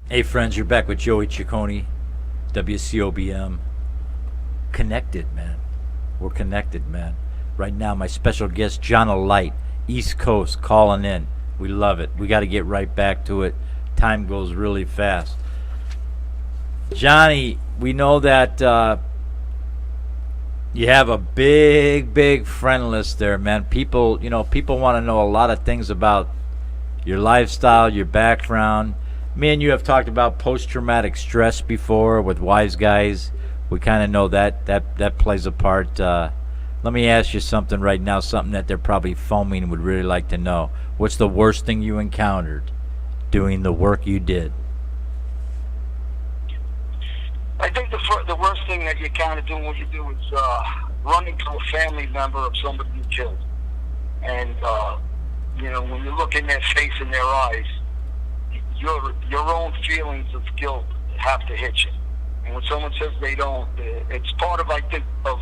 Hey friends, you're back with Joey Ciccone, WCOBM. Connected, man. We're connected, man. Right now, my special guest, John Light, East Coast, calling in. We love it. We got to get right back to it. Time goes really fast. Johnny, we know that you have a big friend list there, man. People want to know a lot of things about your lifestyle, your background. Me and you have talked about post-traumatic stress before with wise guys. We kind of know that plays a part. Let me ask you something right now, something that they're probably foaming and would really like to know. What's the worst thing you encountered doing the work you did? I think the worst thing that you kind of do what you do is running to a family member of somebody you killed. And, when you look in their face and their eyes, your own feelings of guilt have to hit you. And when someone says they don't, it's part of, I think, I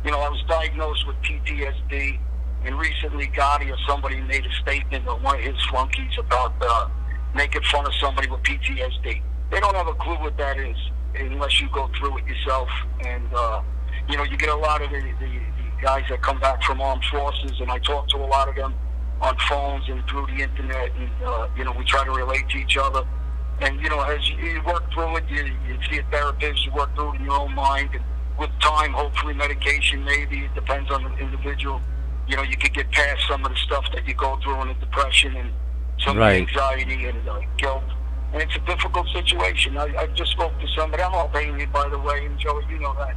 was diagnosed with PTSD, and recently Gotti or somebody made a statement on one of his flunkies about making fun of somebody with PTSD. They don't have a clue what that is unless you go through it yourself. And, you get a lot of the guys that come back from armed forces, and I talk to a lot of them on phones and through the internet, and, we try to relate to each other. And, as you work through it, you see a therapist, you work through it in your own mind, and with time, hopefully medication, maybe, it depends on the individual. You could get past some of the stuff that you go through in the depression and some of the anxiety and guilt. And it's a difficult situation. I just spoke to somebody. I'm Albanian, by the way, and Joey, you know that.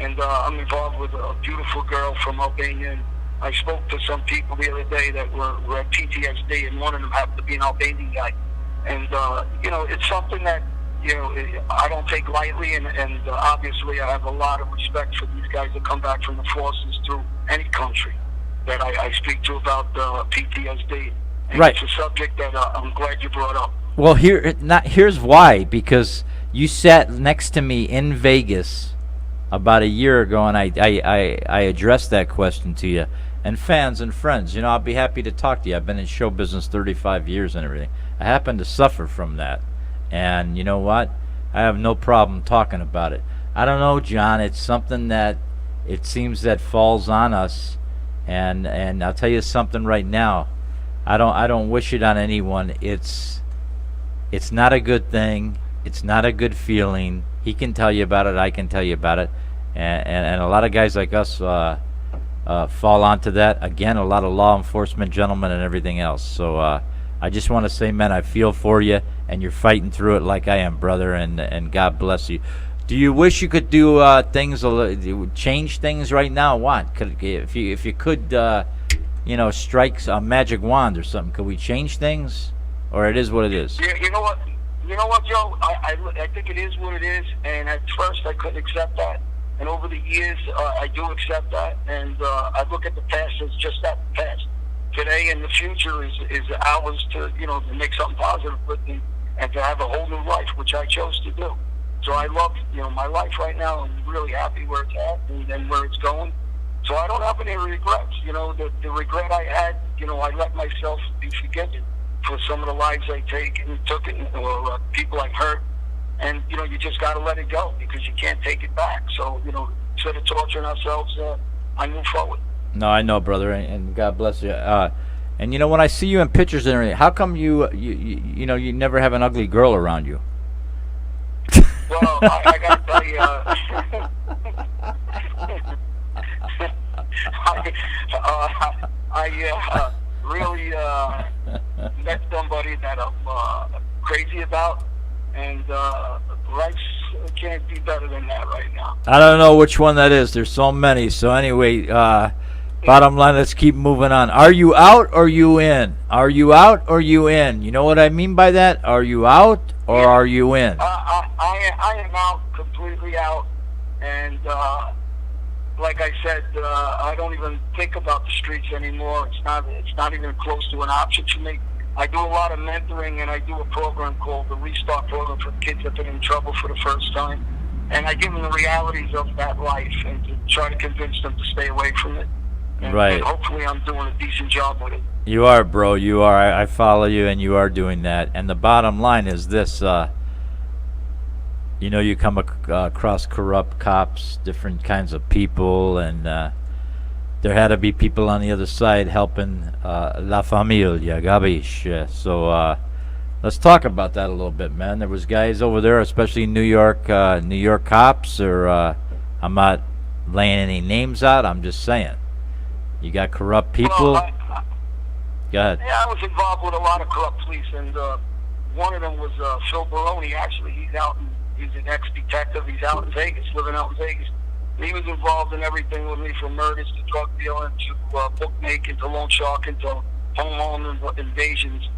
And I'm involved with a beautiful girl from Albania. And I spoke to some people the other day that were at PTSD, and one of them happened to be an Albanian guy. And, it's something that, I don't take lightly, and obviously I have a lot of respect for these guys that come back from the forces through any country that I speak to about PTSD. And right. It's a subject that I'm glad you brought up. Well, here's why. Because you sat next to me in Vegas about a year ago, and I addressed that question to you. And fans and friends, I'll be happy to talk to you. I've been in show business 35 years and everything. I happen to suffer from that. And you know what? I have no problem talking about it. I don't know, John. It's something that it seems that falls on us. And I'll tell you something right now. I don't wish it on anyone. It's not a good thing. It's not a good feeling. He can tell you about it. I can tell you about it. And a lot of guys like us fall onto that. Again, a lot of law enforcement gentlemen and everything else. So I just want to say, man, I feel for you, and you're fighting through it like I am, brother, and God bless you. Do you wish you could do things, change things right now? What? If you could, strike a magic wand or something, could we change things? Or it is what it is? Yeah, you know what, Joe? I think it is what it is, and at first I couldn't accept that. And over the years, I do accept that, and I look at the past as just that, past. Today and the future is ours to make something positive with me and to have a whole new life, which I chose to do. So I love my life right now. I'm really happy where it's at and where it's going. So I don't have any regrets. The regret I had, I let myself be forgiven for some of the lives I took it, or people I hurt. And you just got to let it go because you can't take it back. So instead of torturing ourselves, I move forward. No, I know, brother, and God bless you. And when I see you in pictures and everything, how come you never have an ugly girl around you? Well, I got to tell you, I really met somebody that I'm crazy about, and life can't be better than that right now. I don't know which one that is. There's so many. So anyway, bottom line, let's keep moving on. Are you out or you in? Are you out or you in? You know what I mean by that? Are you out or are you in? I am out, completely out, and like I said, I don't even think about the streets anymore. It's not even close to an option for me. I do a lot of mentoring, and I do a program called the Restart Program for kids that have been in trouble for the first time. And I give them the realities of that life and to try to convince them to stay away from it. And, right. And hopefully I'm doing a decent job with it. You are, bro. You are. I follow you, and you are doing that. And the bottom line is this. You know, you come across corrupt cops, different kinds of people, and there had to be people on the other side helping La Familia, Gabish. So let's talk about that a little bit, man. There was guys over there, especially in New York cops, or I'm not laying any names out. I'm just saying, you got corrupt people. Well, Go ahead. yeah, I was involved with a lot of corrupt police, and one of them was Phil Baroni. Actually, he's an ex-detective. He's out in Vegas, living out in Vegas. He was involved in everything with me, from murders to drug dealing to bookmaking to loan sharking to home invasions.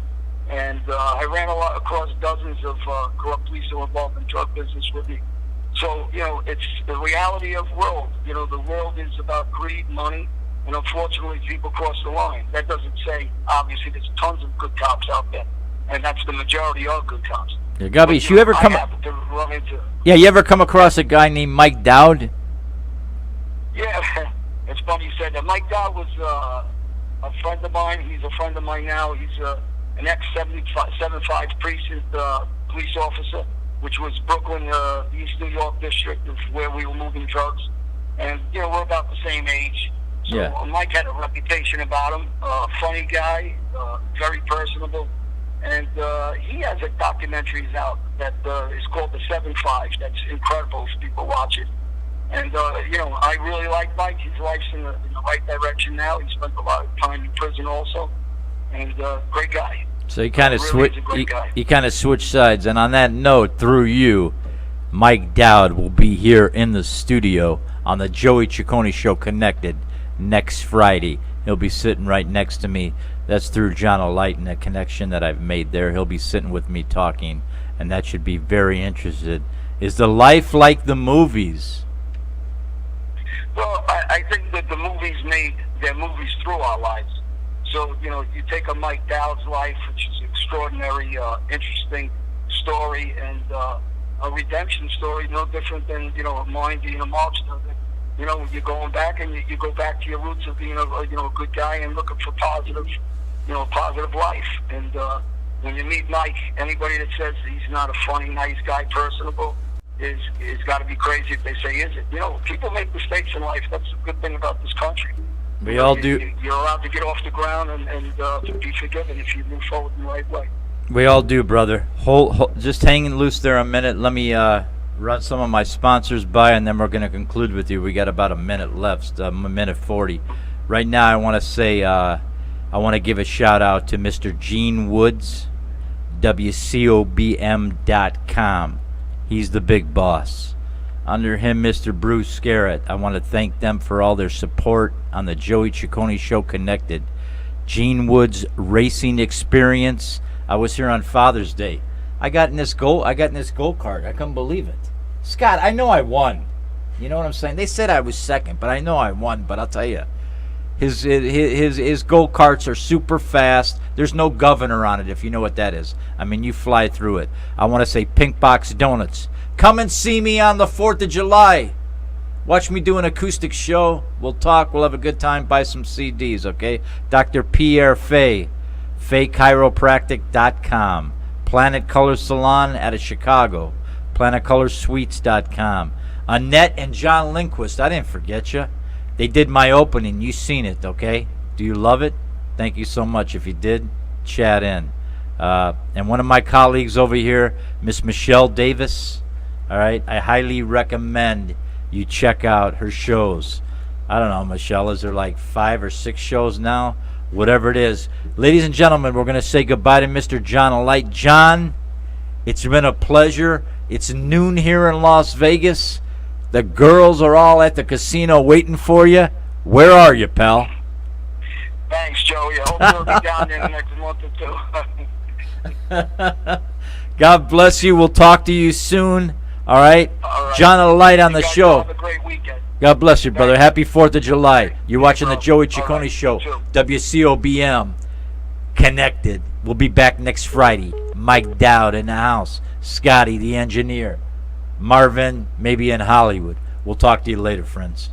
And I ran across dozens of corrupt police who were involved in drug business with me. So, it's the reality of the world. The world is about greed, money, and unfortunately people cross the line. That doesn't say, obviously, there's tons of good cops out there, and that's the majority of good cops. Yeah, Gabish, you ever come? I happen to run into. Yeah, you ever come across a guy named Mike Dowd? Yeah, it's funny you said that. Mike Dowd was a friend of mine. He's a friend of mine now. He's an ex-75 precinct police officer, which was Brooklyn, the East New York district, of where we were moving drugs. And, we're about the same age. So Yeah. Mike had a reputation about him. Funny guy, very personable. And he has a documentary out that is called The 7-5. That's incredible if people watch it. And, I really like Mike. His life's in the right direction now. He spent a lot of time in prison also. And great guy. So he kind of Really is a great guy. he kind of switched sides. And on that note, through you, Mike Dowd will be here in the studio on the Joey Ciccone Show Connected next Friday. He'll be sitting right next to me. That's through John O'Light and a connection that I've made there. He'll be sitting with me talking, and that should be very interesting. Is the life like the movies? Well, I think that the movies made their movies through our lives. So, you take a Mike Dowd's life, which is an extraordinary, interesting story, and a redemption story, no different than, mine being a mobster. You're going back, and you go back to your roots of being a good guy and looking for positive life. And when you meet Mike, anybody that says he's not a funny, nice guy, personable, is got to be crazy if they say, is it? People make mistakes in life. That's a good thing about this country. We all do. You're allowed to get off the ground and be forgiven if you move forward in the right way. We all do, brother. Just hanging loose there a minute. Let me run some of my sponsors by, and then we're going to conclude with you. We got about a minute left, a minute 40. Right now, I want to say, I want to give a shout out to Mr. Gene Woods, WCOBM.com. He's the big boss. Under him, Mr. Bruce Scarrett. I want to thank them for all their support on the Joey Ciccone Show Connected. Gene Woods Racing Experience. I was here on Father's Day. I got in this go kart. I couldn't believe it. Scott, I know I won. You know what I'm saying? They said I was second, but I know I won. But I'll tell you, his go karts are super fast. There's no governor on it, if you know what that is. I mean, you fly through it. I want to say Pink Box Donuts. Come and see me on the 4th of July. Watch me do an acoustic show. We'll talk. We'll have a good time. Buy some CDs, okay? Dr. Pierre Fay, FayChiropractic.com. Planet Color Salon out of Chicago. PlanetColorSuites.com. Annette and John Lindquist. I didn't forget you. They did my opening. You seen it, okay? Do you love it? Thank you so much. If you did, chat in. And one of my colleagues over here, Miss Michelle Davis. All right, I highly recommend you check out her shows. I don't know, Michelle, is there like 5 or 6 shows now? Whatever it is. Ladies and gentlemen, we're going to say goodbye to Mr. John O'Light. John, it's been a pleasure. It's noon here in Las Vegas. The girls are all at the casino waiting for you. Where are you, pal? Thanks, Joey. I hope you'll be down there in the next month or 2. God bless you. We'll talk to you soon. All right? John O'Light on the show. Have a great weekend. God bless you, brother. Happy 4th of July. You're watching the Joey Ciccone right. Show. WCOBM. Connected. We'll be back next Friday. Mike Dowd in the house. Scotty, the engineer. Marvin, maybe in Hollywood. We'll talk to you later, friends.